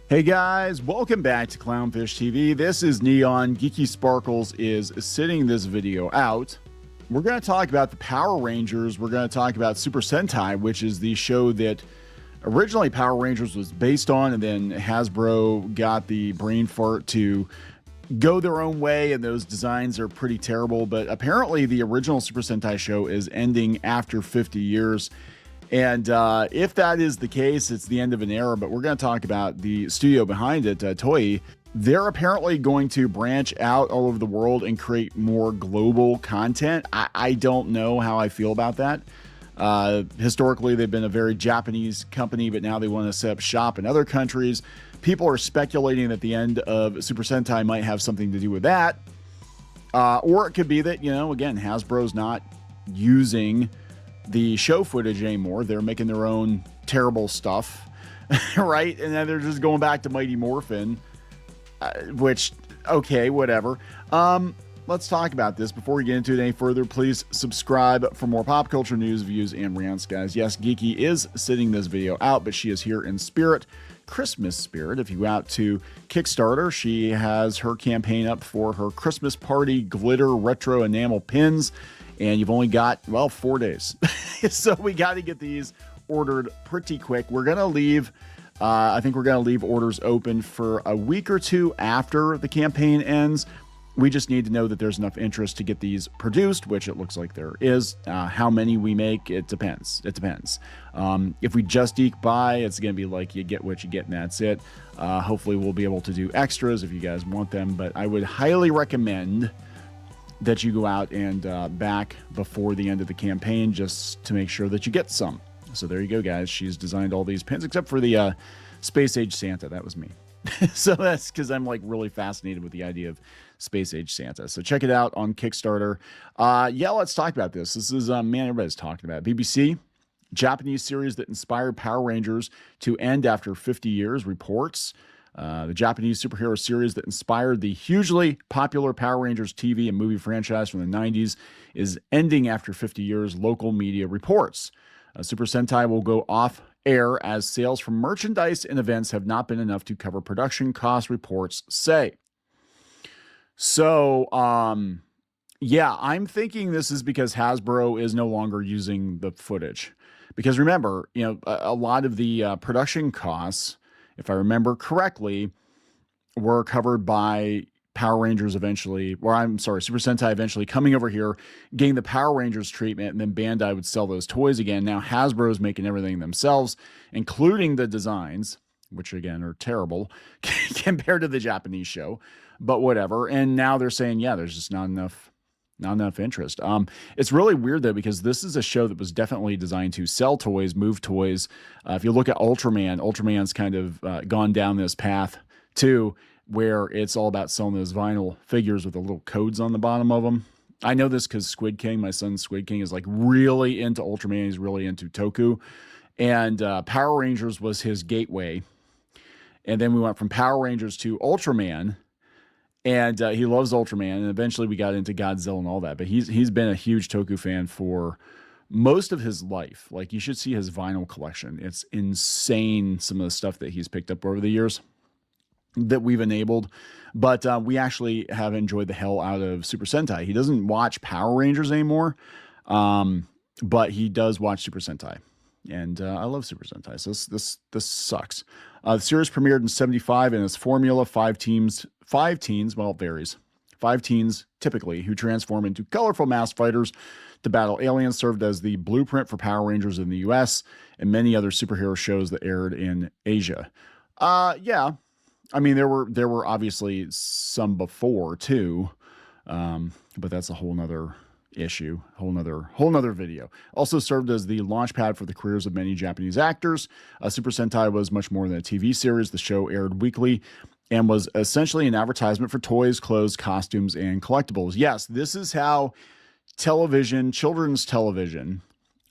Hey guys, welcome back to Clownfish TV. This is Kneon. Geeky Sparkles is sitting this video out. We're going to talk about the Power Rangers. We're going to talk about Super Sentai, which is the show that originally Power Rangers was based on, and then Hasbro got the brain fart to go their own way, and those designs are pretty terrible. But apparently the original Super Sentai show is ending after 50 years. And if that is the case, it's the end of an era. But we're going to talk about the studio behind it, Toei. They're apparently going to branch out all over the world and create more global content. I don't know how I feel about that. Historically, they've been a very Japanese company, but now they want to set up shop in other countries. People are speculating that the end of Super Sentai might have something to do with that. Or it could be that, again, Hasbro's not using the show footage anymore. They're making their own terrible stuff, right? And then they're just going back to Mighty Morphin, which, okay, whatever. Let's talk about this. Before we get into it any further, please subscribe for more pop culture news, views, and rants, guys. Yes, Geeky is sitting this video out, but she is here in spirit, Christmas spirit. If you go out to Kickstarter, she has her campaign up for her Christmas party glitter retro enamel pins. And you've only got, well, 4 days. So we got to get these ordered pretty quick. We're going to leave, I think we're going to leave orders open for a week or two after the campaign ends. We just need to know that there's enough interest to get these produced, which it looks like there is. How many we make, it depends. It depends. If we just eke by, it's going to be like you get what you get and that's it. Hopefully we'll be able to do extras if you guys want them. But I would highly recommend that you go out and back before the end of the campaign just to make sure that you get some. So there you go, guys. She's designed all these pins except for the Space Age Santa. That was me. So that's because I'm like really fascinated with the idea of Space Age Santa. So check it out on Kickstarter. Yeah, let's talk about this. This is, man, everybody's talking about it. BBC, Japanese series that inspired Power Rangers to end after 50 years, reports. The Japanese superhero series that inspired the hugely popular Power Rangers TV and movie franchise from the 90s is ending after 50 years, local media reports. Super Sentai will go off air as sales from merchandise and events have not been enough to cover production costs, reports say. So, yeah, I'm thinking this is because Hasbro is no longer using the footage. Because remember, a lot of the production costs, if I remember correctly, were covered by Power Rangers eventually, or I'm sorry, Super Sentai eventually coming over here, getting the Power Rangers treatment, and then Bandai would sell those toys again. Now Hasbro is making everything themselves, including the designs, which again are terrible compared to the Japanese show, but whatever. And now they're saying, yeah, there's just not enough interest. It's really weird though, because this is a show that was definitely designed to sell toys, move toys. If you look at Ultraman's kind of gone down this path too, where it's all about selling those vinyl figures with the little codes on the bottom of them. I know this because Squid King, my son Squid King, is like really into Ultraman. He's really into toku, and Power Rangers was his gateway. And then we went from Power Rangers to Ultraman. And he loves Ultraman, and eventually we got into Godzilla and all that. But he's been a huge Toku fan for most of his life. Like, you should see his vinyl collection. It's insane, some of the stuff that he's picked up over the years that we've enabled. But we actually have enjoyed the hell out of Super Sentai. He doesn't watch Power Rangers anymore, but he does watch Super Sentai. And I love Super Sentai, so this sucks. The series premiered in 1975, and its formula, five teens, well, it varies. 5 teens, typically, who transform into colorful masked fighters to battle aliens, served as the blueprint for Power Rangers in the U.S. and many other superhero shows that aired in Asia. Yeah, I mean, there were obviously some before, too, but that's a whole nother issue, whole nother video. Also served as the launch pad for the careers of many Japanese actors. Super Sentai was much more than a TV series. The show aired weekly and was essentially an advertisement for toys, clothes, costumes, and collectibles. Yes, this is how television, children's television,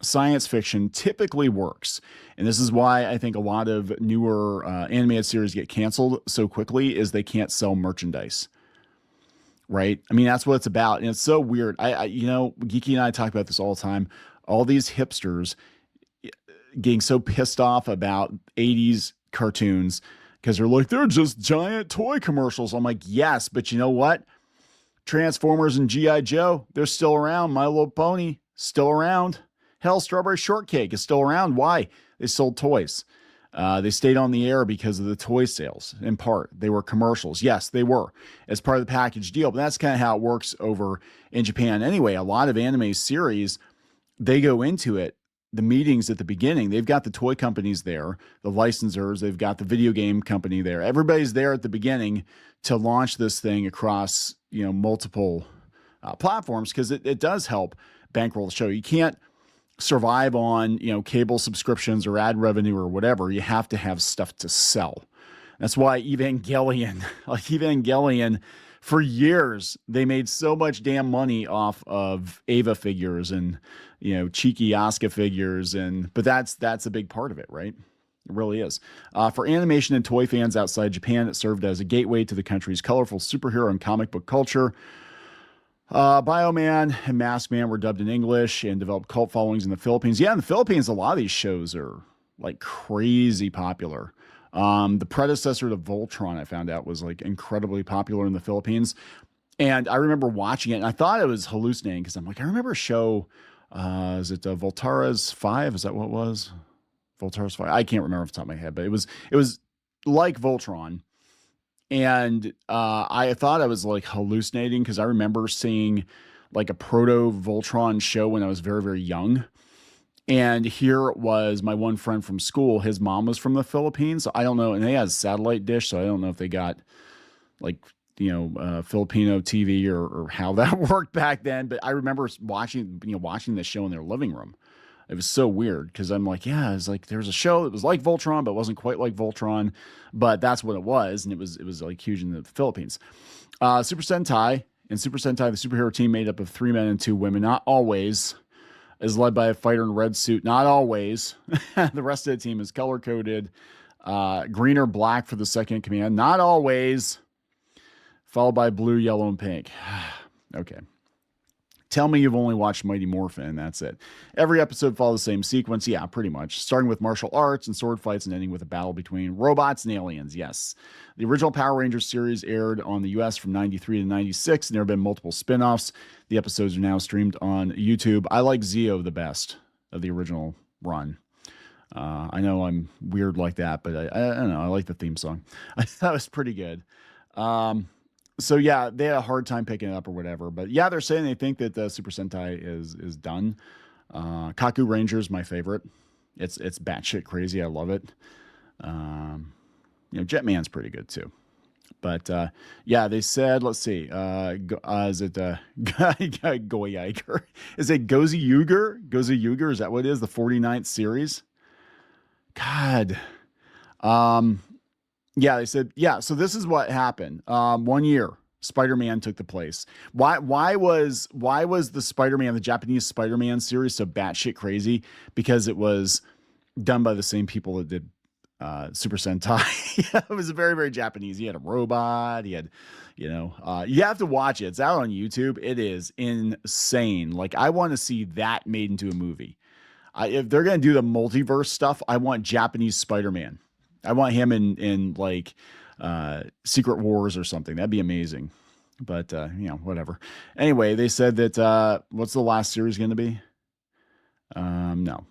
science fiction typically works. And this is why I think a lot of newer animated series get canceled so quickly, is they can't sell merchandise. Right? I mean, that's what it's about. And it's so weird. Geeky and I talk about this all the time. All these hipsters getting so pissed off about 80s cartoons because they're like, they're just giant toy commercials. I'm like, yes, but you know what? Transformers and G.I. Joe, they're still around. My Little Pony, still around. Hell, Strawberry Shortcake is still around. Why? They sold toys. They stayed on the air because of the toy sales, in part. They were commercials. Yes, they were, as part of the package deal. But that's kind of how it works over in Japan. Anyway, a lot of anime series, they go into it, the meetings at the beginning. They've got the toy companies there, the licensors. They've got the video game company there. Everybody's there at the beginning to launch this thing across, multiple platforms, because it does help bankroll the show. You can't survive on, cable subscriptions or ad revenue or whatever. You have to have stuff to sell. That's why Evangelion, for years, they made so much damn money off of Eva figures and, cheeky Asuka figures. But that's a big part of it, right? It really is. For animation and toy fans outside Japan, it served as a gateway to the country's colorful superhero and comic book culture. Bioman and Mask Man were dubbed in English and developed cult followings in the Philippines. Yeah, in the Philippines, a lot of these shows are like crazy popular. The predecessor to Voltron, I found out, was like incredibly popular in the Philippines. And I remember watching it and I thought it was hallucinating because I'm like, I remember a show, is it Voltara's 5? Is that what it was? Voltara's 5. I can't remember off the top of my head, but it was like Voltron. And I thought I was like hallucinating because I remember seeing like a proto Voltron show when I was very, very young. And here it was, my one friend from school, his mom was from the Philippines. So I don't know. And they had a satellite dish. So I don't know if they got like, Filipino TV or how that worked back then. But I remember watching this show in their living room. It was so weird because I'm like, yeah, it's like there's a show that was like Voltron, but wasn't quite like Voltron, but that's what it was, and it was like huge in the Philippines. Super Sentai the superhero team made up of 3 men and 2 women. Not always is led by a fighter in a red suit. Not always. The rest of the team is color coded, green or black for the second in command. Not always. Followed by blue, yellow, and pink. Okay. Tell me you've only watched Mighty Morphin, and that's it. Every episode follows the same sequence. Yeah, pretty much. Starting with martial arts and sword fights and ending with a battle between robots and aliens. Yes. The original Power Rangers series aired on the US from 93 to 96, and there have been multiple spin-offs. The episodes are now streamed on YouTube. I like Zeo the best of the original run. I know I'm weird like that, but I don't know. I like the theme song. I thought it was pretty good. So yeah, they had a hard time picking it up or whatever, but yeah, they're saying they think that the Super Sentai is done. Kaku Ranger's my favorite. It's batshit crazy. I love it. Jetman's pretty good too. But yeah, they said, let's see, is it Goyaiger? Is it Gozi Yuger? Gozi Yuger, is that what it is? The 49th series? God. Yeah, they said, yeah, so this is what happened. 1 year, Spider-Man took the place. Why was the Spider-Man, the Japanese Spider-Man series so batshit crazy? Because it was done by the same people that did Super Sentai. It was very, very Japanese. He had a robot. He had, you have to watch it. It's out on YouTube. It is insane. Like, I want to see that made into a movie. If they're going to do the multiverse stuff, I want Japanese Spider-Man. I want him in like Secret Wars or something. That'd be amazing. But, whatever. Anyway, they said that, what's the last series going to be? No.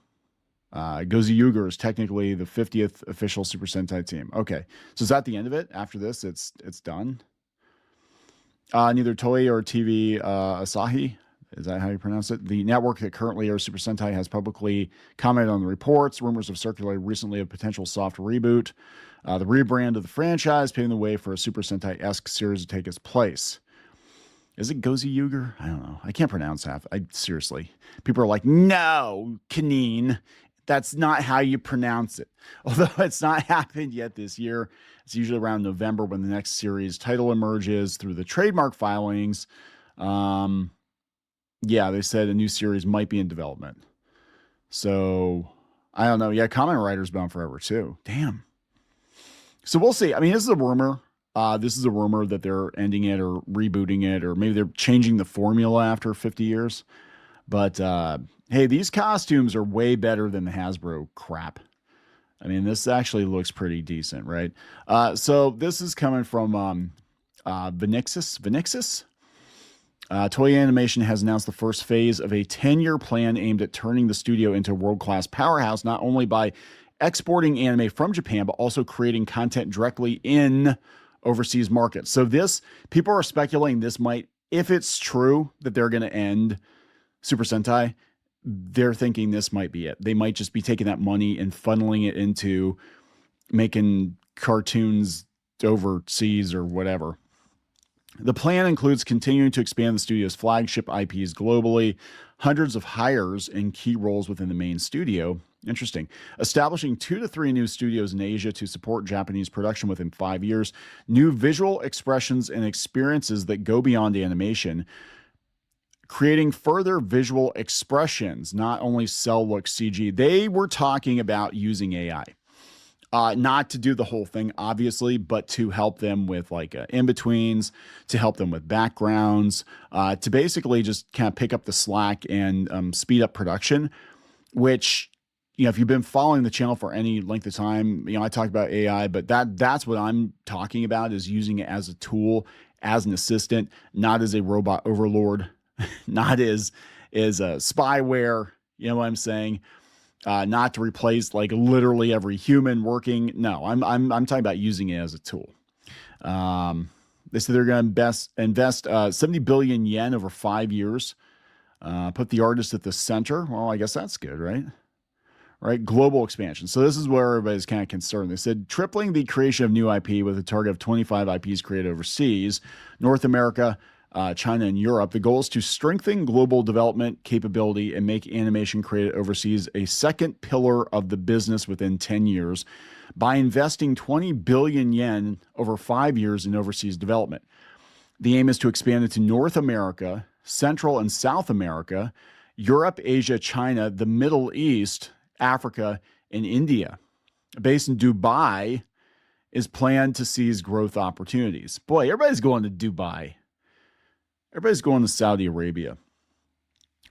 Gozi Yuger is technically the 50th official Super Sentai team. Okay. So is that the end of it? After this, it's done? Neither Toei or TV Asahi, is that how you pronounce it? The network that currently airs Super Sentai has publicly commented on the reports. Rumors have circulated recently of potential soft reboot. The rebrand of the franchise, paving the way for a Super Sentai-esque series to take its place. Is it Gozi Yuger? I don't know. I can't pronounce half. Seriously. People are like, no, Kneon. That's not how you pronounce it. Although it's not happened yet this year. It's usually around November when the next series title emerges through the trademark filings. Yeah, they said a new series might be in development. So, I don't know. Yeah, Kamen Rider's been on forever too. Damn. So we'll see. I mean, this is a rumor. This is a rumor that they're ending it or rebooting it, or maybe they're changing the formula after 50 years. But hey, these costumes are way better than the Hasbro crap. I mean, this actually looks pretty decent, right? So this is coming from Vinixis. Toei Animation has announced the first phase of a 10-year plan aimed at turning the studio into a world-class powerhouse, not only by exporting anime from Japan, but also creating content directly in overseas markets. So this, people are speculating this might, if it's true that they're going to end Super Sentai, they're thinking this might be it. They might just be taking that money and funneling it into making cartoons overseas or whatever. The plan includes continuing to expand the studio's flagship IPs globally, hundreds of hires in key roles within the main studio. Interesting. Establishing 2 to 3 new studios in Asia to support Japanese production within 5 years, new visual expressions and experiences that go beyond animation, creating further visual expressions, not only cell look CG. They were talking about using AI. Not to do the whole thing, obviously, but to help them with like in-betweens, to help them with backgrounds, to basically just kind of pick up the slack and speed up production, which, you know, if you've been following the channel for any length of time, you know, I talk about AI, but that's what I'm talking about, is using it as a tool, as an assistant, not as a robot overlord, not as a spyware, you know what I'm saying? Not to replace like literally every human working. No, I'm talking about using it as a tool. They said they're going to invest 70 billion yen over 5 years. Put the artist at the center. Well, I guess that's good, right? Right. Global expansion. So this is where everybody's kind of concerned. They said tripling the creation of new IP with a target of 25 IPs created overseas, North America, China, and Europe. The goal is to strengthen global development capability and make animation created overseas a second pillar of the business within 10 years by investing 20 billion yen over 5 years in overseas development. The aim is to expand into North America, Central and South America, Europe, Asia, China, the Middle East, Africa, and India. Based in Dubai, is planned to seize growth opportunities. Boy, everybody's going to Dubai. Everybody's going to Saudi Arabia.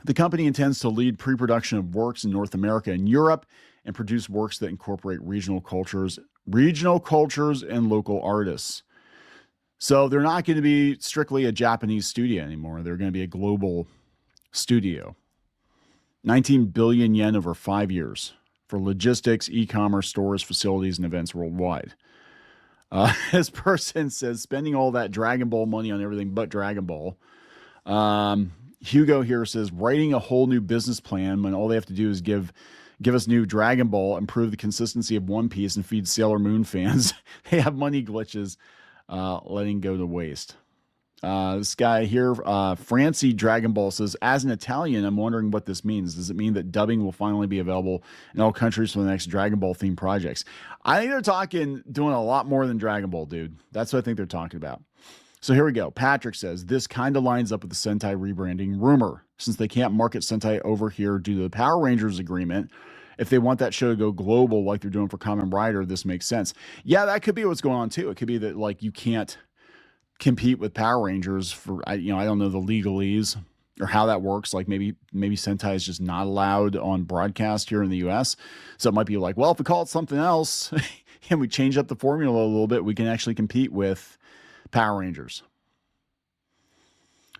The company intends to lead pre-production of works in North America and Europe and produce works that incorporate regional cultures and local artists. So they're not going to be strictly a Japanese studio anymore. They're going to be a global studio. 19 billion yen over 5 years for logistics, e-commerce, stores, facilities, and events worldwide. This person says spending all that Dragon Ball money on everything but Dragon Ball. Hugo here says writing a whole new business plan when all they have to do is give us new Dragon Ball, improve the consistency of One Piece, and feed Sailor Moon fans. They have money glitches, letting go to waste. This guy here, Francie Dragon Ball says, as an Italian, I'm wondering what this means. Does it mean that dubbing will finally be available in all countries for the next Dragon Ball themed projects? I think they're doing a lot more than Dragon Ball, dude. That's what I think they're talking about. So here we go. Patrick says, this kind of lines up with the Sentai rebranding rumor. Since they can't market Sentai over here due to the Power Rangers agreement, if they want that show to go global like they're doing for Kamen Rider, this makes sense. Yeah, that could be what's going on too. It could be that like you can't compete with Power Rangers for, I don't know the legalese or how that works. Like maybe Sentai is just not allowed on broadcast here in the US. So it might be like, well, if we call it something else and we change up the formula a little bit, we can actually compete with Power Rangers.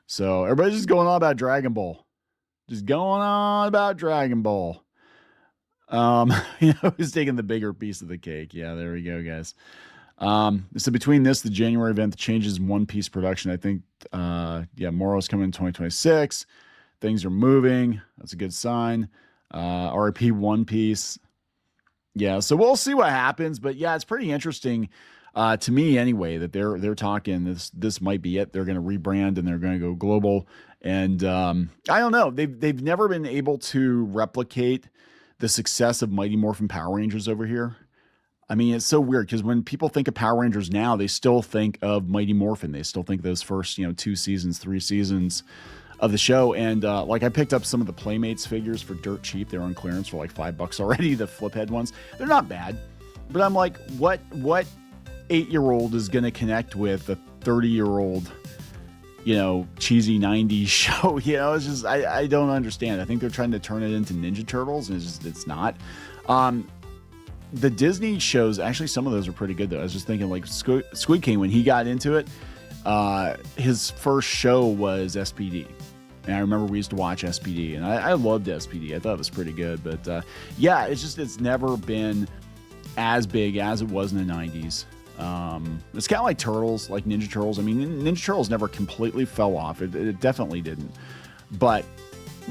So everybody's just going on about Dragon Ball. Just going on about Dragon Ball. Who's taking the bigger piece of the cake? Yeah, there we go, guys. So between the January event, the changes in One Piece production, I think, Moro's coming in 2026. Things are moving. That's a good sign. RIP One Piece. Yeah, so we'll see what happens. But yeah, it's pretty interesting to me anyway that they're talking this might be it. They're going to rebrand and they're going to go global. And I don't know. They've never been able to replicate the success of Mighty Morphin Power Rangers over here. I mean, it's so weird because when people think of Power Rangers now, they still think of Mighty Morphin. They still think those first, 2 seasons, 3 seasons of the show. And like I picked up some of the Playmates figures for dirt cheap. They were on clearance for like $5 already. The flip head ones, they're not bad. But I'm like, what 8-year-old is going to connect with a 30-year-old, cheesy 90s show? It's just, I don't understand. I think they're trying to turn it into Ninja Turtles and it's not. the Disney shows, actually, some of those are pretty good, though. I was just thinking, like, Squid King, when he got into it, his first show was SPD. And I remember we used to watch SPD, and I loved SPD. I thought it was pretty good. But, yeah, it's never been as big as it was in the 90s. It's kind of like Turtles, like Ninja Turtles. I mean, Ninja Turtles never completely fell off. It definitely didn't. But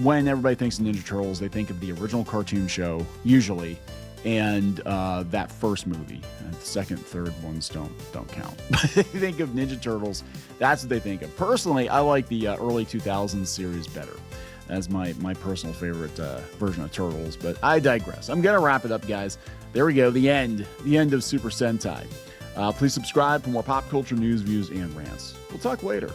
when everybody thinks of Ninja Turtles, they think of the original cartoon show, usually, and that first movie. And the second, third ones don't count. They think of Ninja Turtles. That's what they think of. Personally, I like the early 2000s series better. That's my personal favorite version of Turtles. But I digress. I'm gonna wrap it up, guys. There we go. The end of Super Sentai. Please subscribe for more pop culture news, views, and rants. We'll talk later.